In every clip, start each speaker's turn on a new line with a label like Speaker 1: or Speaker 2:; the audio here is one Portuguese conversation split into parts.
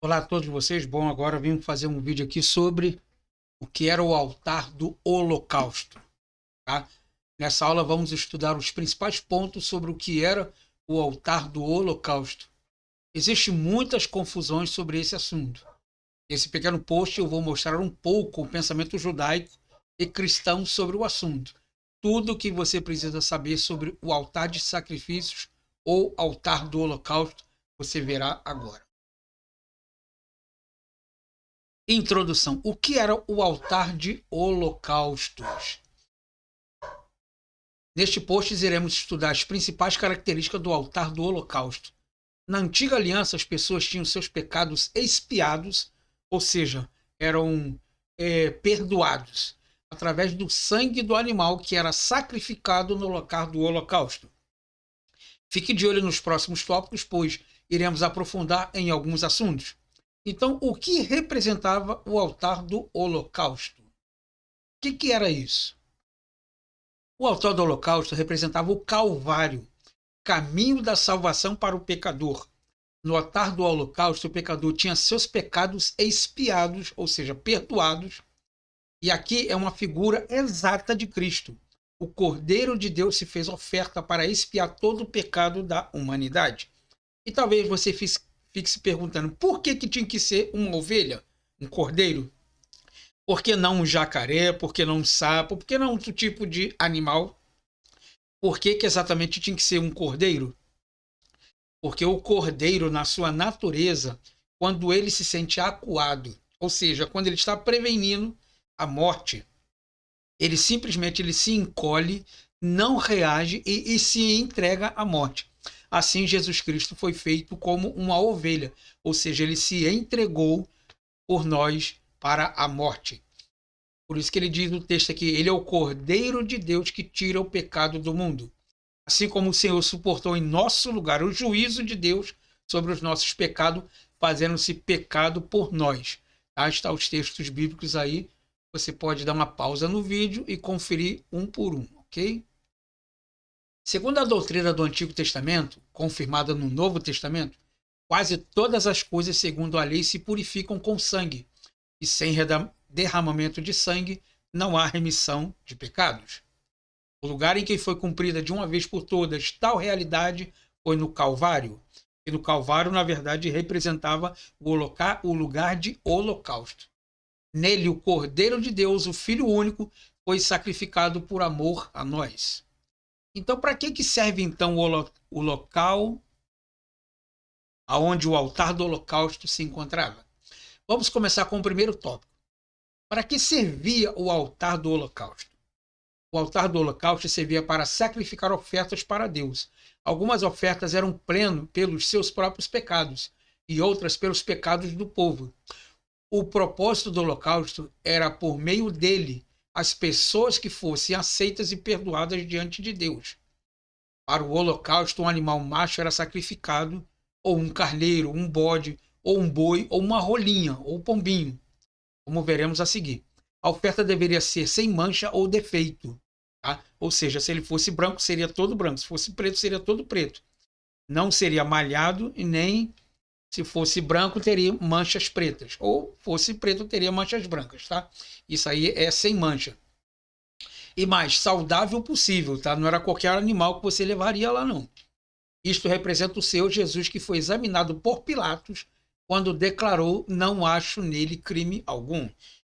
Speaker 1: Olá a todos vocês. Bom, agora vim fazer um vídeo aqui sobre o que era o altar do Holocausto, tá? Nessa aula vamos estudar os principais pontos sobre o que era o altar do Holocausto. Existem muitas confusões sobre esse assunto. Nesse pequeno post eu vou mostrar um pouco o pensamento judaico e cristão sobre o assunto. Tudo o que você precisa saber sobre o altar de sacrifícios ou altar do Holocausto você verá agora. Introdução. O que era o altar de holocaustos? Neste post iremos estudar as principais características do altar do holocausto. Na antiga aliança, as pessoas tinham seus pecados expiados, ou seja, eram perdoados, através do sangue do animal que era sacrificado no local do holocausto. Fique de olho nos próximos tópicos, pois iremos aprofundar em alguns assuntos. Então, o que representava o altar do holocausto? O que era isso? O altar do holocausto representava o Calvário, caminho da salvação para o pecador. No altar do holocausto, o pecador tinha seus pecados expiados, ou seja, perdoados. E aqui é uma figura exata de Cristo. O Cordeiro de Deus se fez oferta para expiar todo o pecado da humanidade. E talvez você fique se perguntando por que tinha que ser uma ovelha, um cordeiro? Por que não um jacaré? Por que não um sapo? Por que não outro tipo de animal? Por que exatamente tinha que ser um cordeiro? Porque o cordeiro, na sua natureza, quando ele se sente acuado, ou seja, quando ele está prevenindo a morte, ele simplesmente ele se encolhe, não reage e se entrega à morte. Assim, Jesus Cristo foi feito como uma ovelha, ou seja, ele se entregou por nós para a morte. Por isso que ele diz no texto aqui, ele é o Cordeiro de Deus que tira o pecado do mundo. Assim como o Senhor suportou em nosso lugar o juízo de Deus sobre os nossos pecados, fazendo-se pecado por nós. Tá? Está os textos bíblicos aí. Você pode dar uma pausa no vídeo e conferir um por um, ok? Segundo a doutrina do Antigo Testamento, confirmada no Novo Testamento, quase todas as coisas segundo a lei se purificam com sangue, e sem derramamento de sangue não há remissão de pecados. O lugar em que foi cumprida de uma vez por todas tal realidade foi no Calvário. E no Calvário, na verdade, representava o lugar de holocausto. Nele, o Cordeiro de Deus, o Filho único, foi sacrificado por amor a nós. Então, para que serve então o local aonde o altar do holocausto se encontrava? Vamos começar com o primeiro tópico. Para que servia o altar do holocausto? O altar do holocausto servia para sacrificar ofertas para Deus. Algumas ofertas eram pleno pelos seus próprios pecados e outras pelos pecados do povo. O propósito do holocausto era, por meio dele, as pessoas que fossem aceitas e perdoadas diante de Deus. Para o holocausto, um animal macho era sacrificado, ou um carneiro, um bode, ou um boi, ou uma rolinha, ou pombinho, como veremos a seguir. A oferta deveria ser sem mancha ou defeito. Tá? Ou seja, se ele fosse branco, seria todo branco. Se fosse preto, seria todo preto. Não seria malhado e nem, se fosse branco, teria manchas pretas. Ou fosse preto, teria manchas brancas. Tá? Isso aí é sem mancha. E mais saudável possível. Tá? Não era qualquer animal que você levaria lá, não. Isto representa o Senhor Jesus que foi examinado por Pilatos quando declarou: não acho nele crime algum.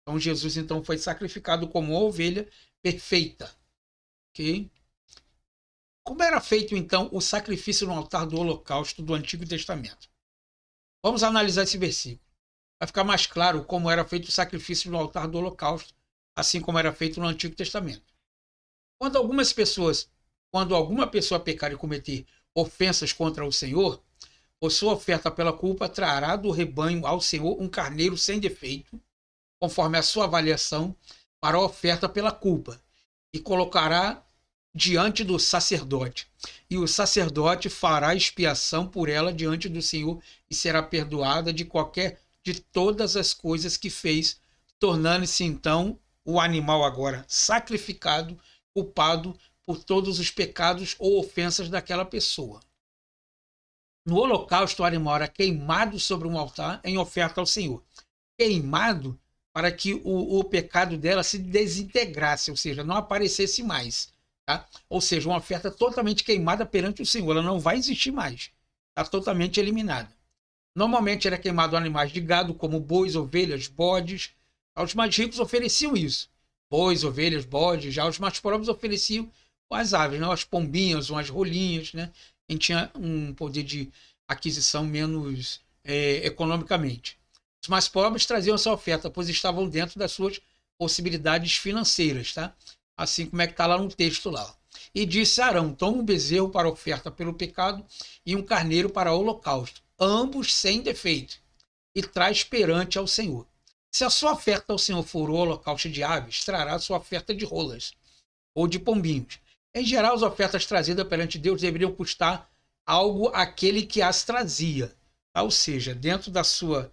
Speaker 1: Então Jesus então foi sacrificado como uma ovelha perfeita. Ok? Como era feito então o sacrifício no altar do holocausto do Antigo Testamento? Vamos analisar esse versículo. Vai ficar mais claro como era feito o sacrifício no altar do holocausto, assim como era feito no Antigo Testamento. Quando alguma pessoa pecar e cometer ofensas contra o Senhor, por sua oferta pela culpa trará do rebanho ao Senhor um carneiro sem defeito, conforme a sua avaliação, para a oferta pela culpa, e colocará diante do sacerdote. E o sacerdote fará expiação por ela diante do Senhor e será perdoada de todas as coisas que fez, tornando-se então o animal agora sacrificado, culpado por todos os pecados ou ofensas daquela pessoa. No holocausto, o animal era queimado sobre um altar em oferta ao Senhor. Queimado para que o pecado dela se desintegrasse, ou seja, não aparecesse mais. Tá? Ou seja, uma oferta totalmente queimada perante o Senhor. Ela não vai existir mais. Está totalmente eliminada. Normalmente era queimado animais de gado, como bois, ovelhas, bodes. Os mais ricos ofereciam isso. Bois, ovelhas, bodes. Já os mais pobres ofereciam as aves, né? As pombinhas, umas rolinhas. Né? Quem tinha um poder de aquisição menos economicamente. Os mais pobres traziam essa oferta, pois estavam dentro das suas possibilidades financeiras. Tá? Assim como é que está lá no texto lá. E disse Arão: toma um bezerro para oferta pelo pecado e um carneiro para o holocausto, ambos sem defeito, e traz perante ao Senhor. Se a sua oferta ao Senhor for o holocausto de aves, trará a sua oferta de rolas ou de pombinhos. Em geral, as ofertas trazidas perante Deus deveriam custar algo àquele que as trazia. Ou seja, dentro da sua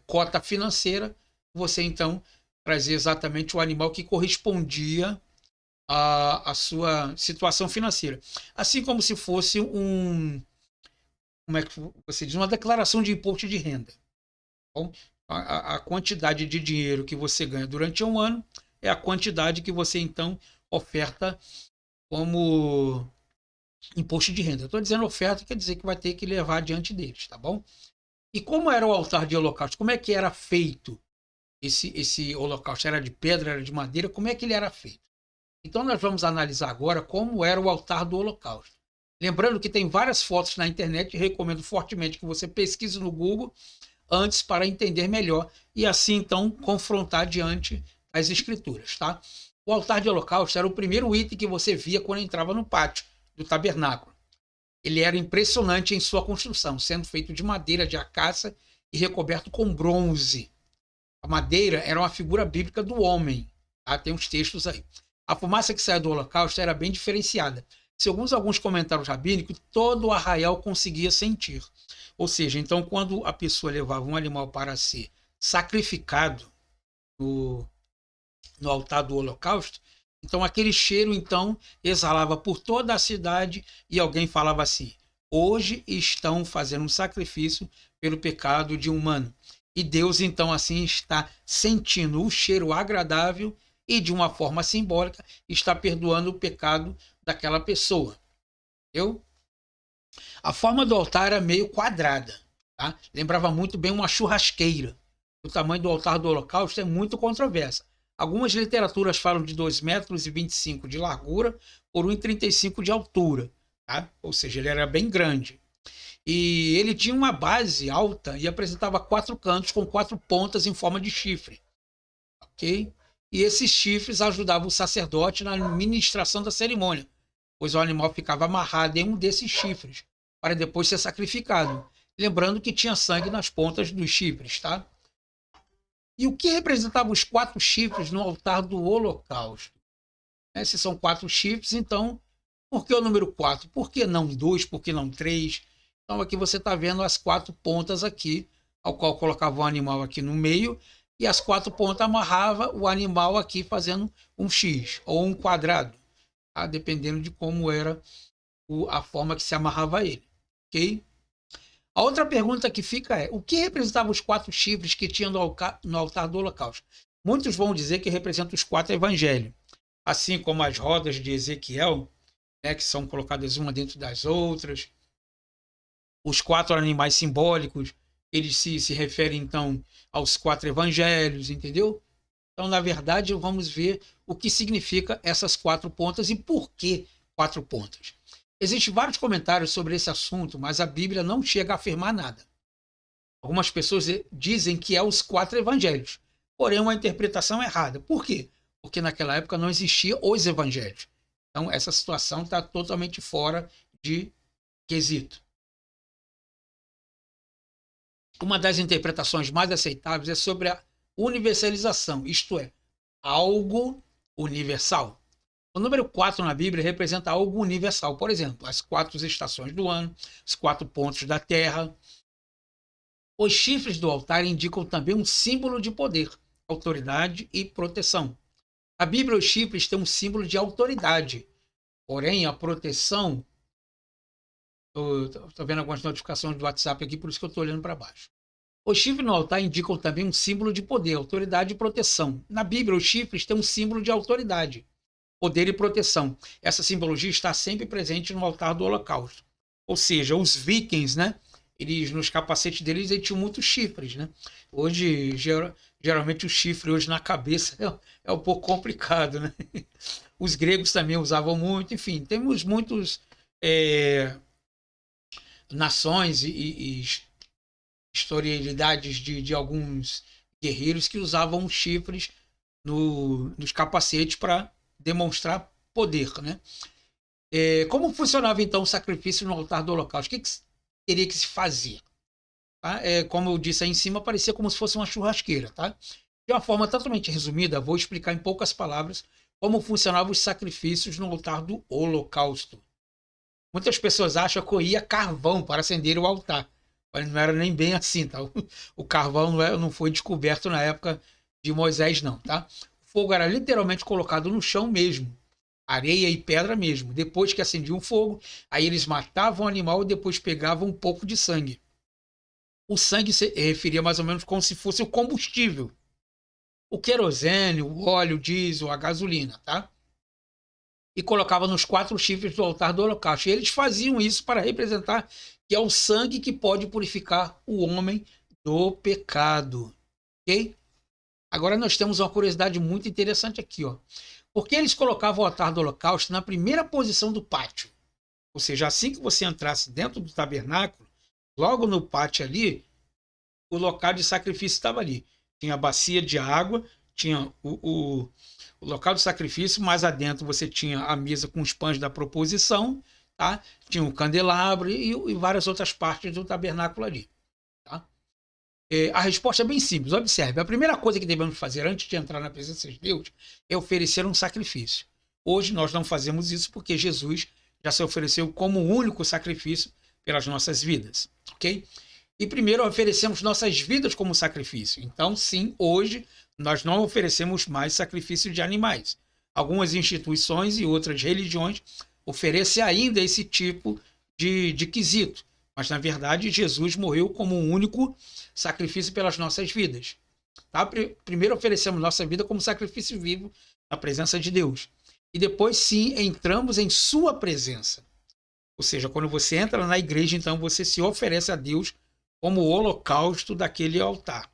Speaker 1: cota financeira, você então trazia exatamente o animal que correspondia à sua situação financeira. Assim como se fosse como é que você diz, uma declaração de imposto de renda. Bom, a quantidade de dinheiro que você ganha durante um ano é a quantidade que você então oferta como imposto de renda. Eu estou dizendo oferta, quer dizer que vai ter que levar diante deles, tá bom? E como era o altar de holocausto? Como é que era feito esse holocausto? Era de pedra, era de madeira? Como é que ele era feito? Então nós vamos analisar agora como era o altar do holocausto. Lembrando que tem várias fotos na internet e recomendo fortemente que você pesquise no Google antes para entender melhor e assim então confrontar diante das escrituras, tá? O altar de holocausto era o primeiro item que você via quando entrava no pátio do tabernáculo. Ele era impressionante em sua construção, sendo feito de madeira de acácia e recoberto com bronze. A madeira era uma figura bíblica do homem, tá? Tem uns textos aí. A fumaça que saía do holocausto era bem diferenciada. Segundo alguns comentários rabínicos, todo o arraial conseguia sentir. Ou seja, então quando a pessoa levava um animal para ser sacrificado no, no altar do holocausto, então aquele cheiro então exalava por toda a cidade e alguém falava assim: hoje estão fazendo um sacrifício pelo pecado de um humano. E Deus então assim está sentindo o cheiro agradável e de uma forma simbólica está perdoando o pecado daquela pessoa. Entendeu? A forma do altar era meio quadrada, tá? Lembrava muito bem uma churrasqueira. O tamanho do altar do holocausto é muito controverso. Algumas literaturas falam de 2,25 metros de largura por 1,35 de altura, tá? Ou seja, ele era bem grande. E ele tinha uma base alta e apresentava 4 cantos com 4 pontas em forma de chifre, ok? E esses chifres ajudavam o sacerdote na administração da cerimônia, pois o animal ficava amarrado em um desses chifres para depois ser sacrificado. Lembrando que tinha sangue nas pontas dos chifres, tá? E o que representavam os 4 chifres no altar do holocausto? Se são 4 chifres, então, por que o número 4? Por que não 2? Por que não 3? Então aqui você está vendo as 4 pontas aqui, ao qual colocava o animal aqui no meio, e as 4 pontas amarrava o animal aqui fazendo um X ou um quadrado, tá? Dependendo de como era a forma que se amarrava ele, ok? A outra pergunta que fica é: o que representavam os 4 chifres que tinham no altar do holocausto? Muitos vão dizer que representam os 4 evangelhos, assim como as rodas de Ezequiel, né, que são colocadas uma dentro das outras. Os 4 animais simbólicos, eles se referem então aos 4 evangelhos, entendeu? Então, na verdade, vamos ver o que significa essas 4 pontas e por que 4 pontas. Existem vários comentários sobre esse assunto, mas a Bíblia não chega a afirmar nada. Algumas pessoas dizem que é os 4 evangelhos, porém uma interpretação errada. Por quê? Porque naquela época não existiam os evangelhos. Então essa situação está totalmente fora de quesito. Uma das interpretações mais aceitáveis é sobre a universalização, isto é, algo universal. O número 4 na Bíblia representa algo universal. Por exemplo, as 4 estações do ano, os 4 pontos da terra. Os chifres do altar indicam também um símbolo de poder, autoridade e proteção. A Bíblia, os chifres têm um símbolo de autoridade, porém a proteção Estou vendo algumas notificações do WhatsApp aqui, por isso que eu estou olhando para baixo. Os chifres no altar indicam também um símbolo de poder, autoridade e proteção. Na Bíblia, os chifres têm um símbolo de autoridade, poder e proteção. Essa simbologia está sempre presente no altar do Holocausto. Ou seja, os vikings, né? Eles, nos capacetes deles, eles tinham muitos chifres, né? Hoje, geralmente, o chifre hoje na cabeça é um pouco complicado, né? Os gregos também usavam muito, enfim, temos muitos nações e historialidades de alguns guerreiros que usavam chifres nos capacetes para demonstrar poder, né? Como funcionava então o sacrifício no altar do holocausto? O que teria que se fazer? Tá? Como eu disse aí em cima, parecia como se fosse uma churrasqueira. Tá? De uma forma totalmente resumida, vou explicar em poucas palavras como funcionavam os sacrifícios no altar do holocausto. Muitas pessoas acham que ia carvão para acender o altar, mas não era nem bem assim. Tá? O carvão não foi descoberto na época de Moisés, não. Tá? O fogo era literalmente colocado no chão mesmo, areia e pedra mesmo. Depois que acendiam o fogo, aí eles matavam o animal e depois pegavam um pouco de sangue. O sangue se referia mais ou menos como se fosse o combustível. O querosene, o óleo, o diesel, a gasolina, tá? E colocava nos 4 chifres do altar do holocausto. E eles faziam isso para representar que é o sangue que pode purificar o homem do pecado. Ok? Agora nós temos uma curiosidade muito interessante aqui, ó. Porque eles colocavam o altar do holocausto na primeira posição do pátio. Ou seja, assim que você entrasse dentro do tabernáculo, logo no pátio ali, o local de sacrifício estava ali. Tinha a bacia de água, tinha o local de sacrifício, mais adentro você tinha a mesa com os pães da proposição, tá? Tinha o candelabro e várias outras partes do tabernáculo ali. Tá? A resposta é bem simples. Observe, a primeira coisa que devemos fazer antes de entrar na presença de Deus é oferecer um sacrifício. Hoje nós não fazemos isso porque Jesus já se ofereceu como o único sacrifício pelas nossas vidas, ok? E primeiro oferecemos nossas vidas como sacrifício. Então, sim, hoje nós não oferecemos mais sacrifício de animais. Algumas instituições e outras religiões oferecem ainda esse tipo de quesito. Mas, na verdade, Jesus morreu como um único sacrifício pelas nossas vidas. Tá? Primeiro oferecemos nossa vida como sacrifício vivo na presença de Deus. E depois, sim, entramos em sua presença. Ou seja, quando você entra na igreja, então você se oferece a Deus como o holocausto daquele altar.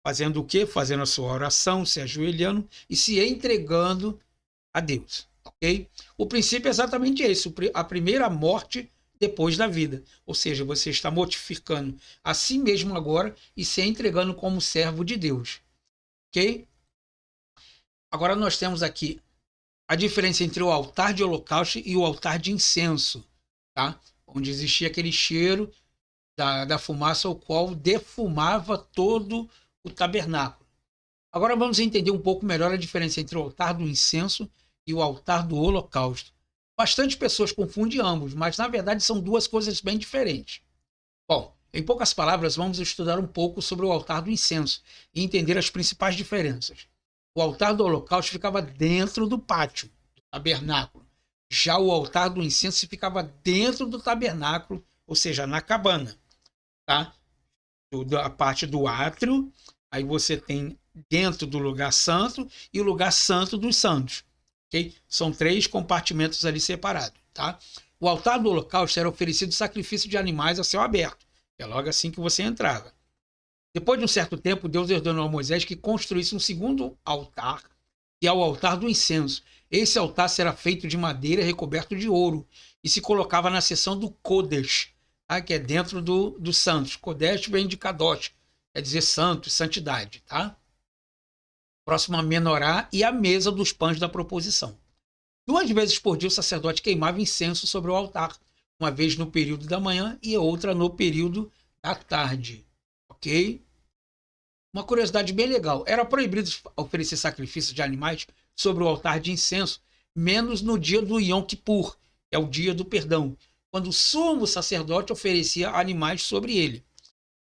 Speaker 1: Fazendo o quê? Fazendo a sua oração, se ajoelhando e se entregando a Deus. Ok? O princípio é exatamente esse, a primeira morte depois da vida. Ou seja, você está mortificando a si mesmo agora e se entregando como servo de Deus. Ok? Agora nós temos aqui a diferença entre o altar de holocausto e o altar de incenso, tá? Onde existia aquele cheiro da fumaça, o qual defumava todo o tabernáculo. Agora vamos entender um pouco melhor a diferença entre o altar do incenso e o altar do holocausto. Bastante pessoas confundem ambos, mas na verdade são duas coisas bem diferentes. Bom, em poucas palavras, vamos estudar um pouco sobre o altar do incenso e entender as principais diferenças. O altar do holocausto ficava dentro do pátio do tabernáculo. Já o altar do incenso ficava dentro do tabernáculo, ou seja, na cabana. Tá? A parte do átrio, aí você tem dentro do lugar santo e o lugar santo dos santos. Okay? São 3 compartimentos ali separados. Tá? O altar do holocausto era oferecido sacrifício de animais a céu aberto. É logo assim que você entrava. Depois de um certo tempo, Deus ordenou a Moisés que construísse um segundo altar, que é o altar do incenso. Esse altar será feito de madeira recoberto de ouro e se colocava na seção do Kodesh, tá? Que é dentro dos santos. Kodesh vem de Kadosh, quer dizer santo, santidade. Tá? Próximo a menorá e a mesa dos pães da proposição. 2 vezes por dia o sacerdote queimava incenso sobre o altar, uma vez no período da manhã e outra no período da tarde. Ok? Uma curiosidade bem legal. Era proibido oferecer sacrifícios de animais sobre o altar de incenso, menos no dia do Yom Kippur, que é o dia do perdão, quando o sumo sacerdote oferecia animais sobre ele.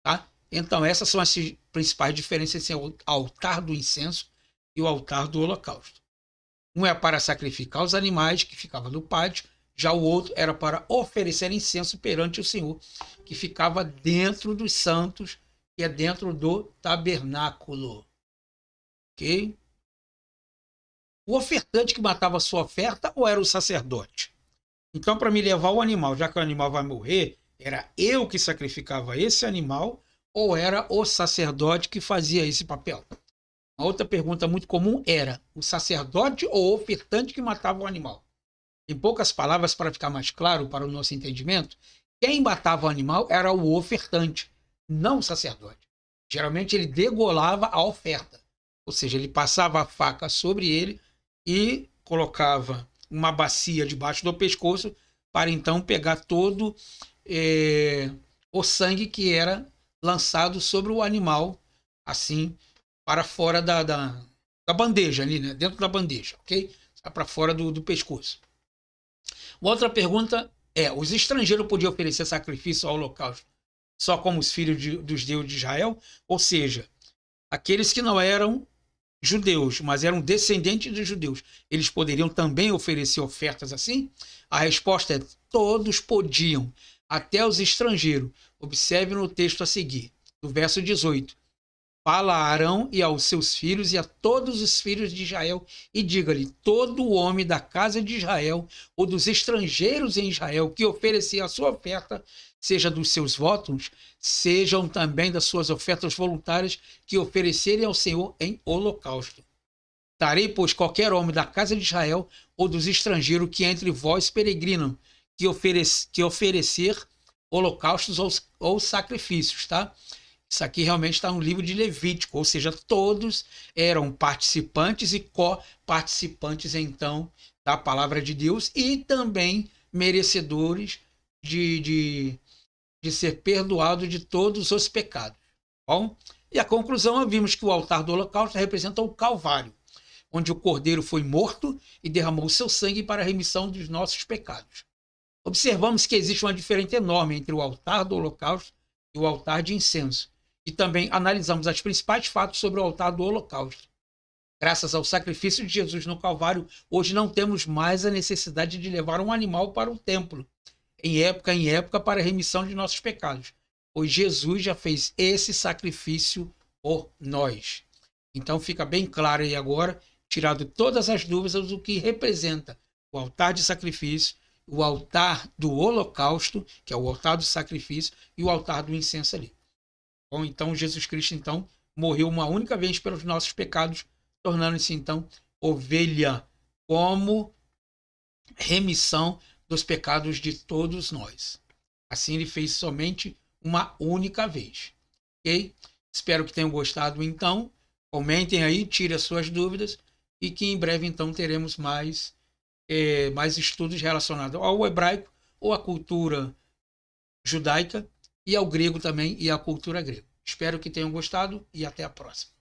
Speaker 1: Tá? Então, essas são as principais diferenças entre o altar do incenso e o altar do holocausto. Um é para sacrificar os animais, que ficava no pátio, Já o outro era para oferecer incenso perante o Senhor, que ficava dentro dos santos, que é dentro do tabernáculo. Ok? O ofertante que matava a sua oferta ou era o sacerdote? Então, para me levar o animal, já que o animal vai morrer, era eu que sacrificava esse animal ou era o sacerdote que fazia esse papel? A outra pergunta muito comum era: o sacerdote ou o ofertante que matava o animal? Em poucas palavras, para ficar mais claro para o nosso entendimento, quem matava o animal era o ofertante, não o sacerdote. Geralmente ele degolava a oferta, ou seja, ele passava a faca sobre ele e colocava uma bacia debaixo do pescoço para então pegar todo o sangue que era lançado sobre o animal, assim, para fora da bandeja ali, né? Dentro da bandeja, ok? Para fora do pescoço. Outra pergunta é: os estrangeiros podiam oferecer sacrifício ao holocausto só como os filhos dos deuses de Israel? Ou seja, aqueles que não eram judeus, mas eram descendentes de judeus, eles poderiam também oferecer ofertas assim? A resposta é: todos podiam, até os estrangeiros. Observe no texto a seguir, do verso 18. Fala a Arão e aos seus filhos e a todos os filhos de Israel, e diga-lhe: todo homem da casa de Israel ou dos estrangeiros em Israel que oferecia a sua oferta, seja dos seus votos, sejam também das suas ofertas voluntárias que oferecerem ao Senhor em holocausto. Darei, pois, qualquer homem da casa de Israel ou dos estrangeiros que entre vós peregrinam, que oferecer holocaustos ou sacrifícios, tá? Isso aqui realmente está no livro de Levítico, ou seja, todos eram participantes e co-participantes, então, da palavra de Deus e também merecedores de ser perdoado de todos os pecados. Bom, e a conclusão, vimos que o altar do holocausto representa o Calvário, onde o cordeiro foi morto e derramou seu sangue para a remissão dos nossos pecados. Observamos que existe uma diferença enorme entre o altar do holocausto e o altar de incenso. E também analisamos os principais fatos sobre o altar do holocausto. Graças ao sacrifício de Jesus no Calvário, hoje não temos mais a necessidade de levar um animal para o templo, em época, para a remissão de nossos pecados, pois Jesus já fez esse sacrifício por nós. Então fica bem claro aí agora, tirado todas as dúvidas do que representa o altar de sacrifício, o altar do holocausto, que é o altar do sacrifício, e o altar do incenso ali. Bom, então Jesus Cristo então morreu uma única vez pelos nossos pecados, tornando-se então ovelha como remissão dos pecados de todos nós. Assim ele fez somente uma única vez. Ok? Espero que tenham gostado então. Comentem aí, tirem as suas dúvidas e que em breve então teremos mais estudos relacionados ao hebraico ou à cultura judaica e ao grego também e à cultura grega. Espero que tenham gostado e até a próxima.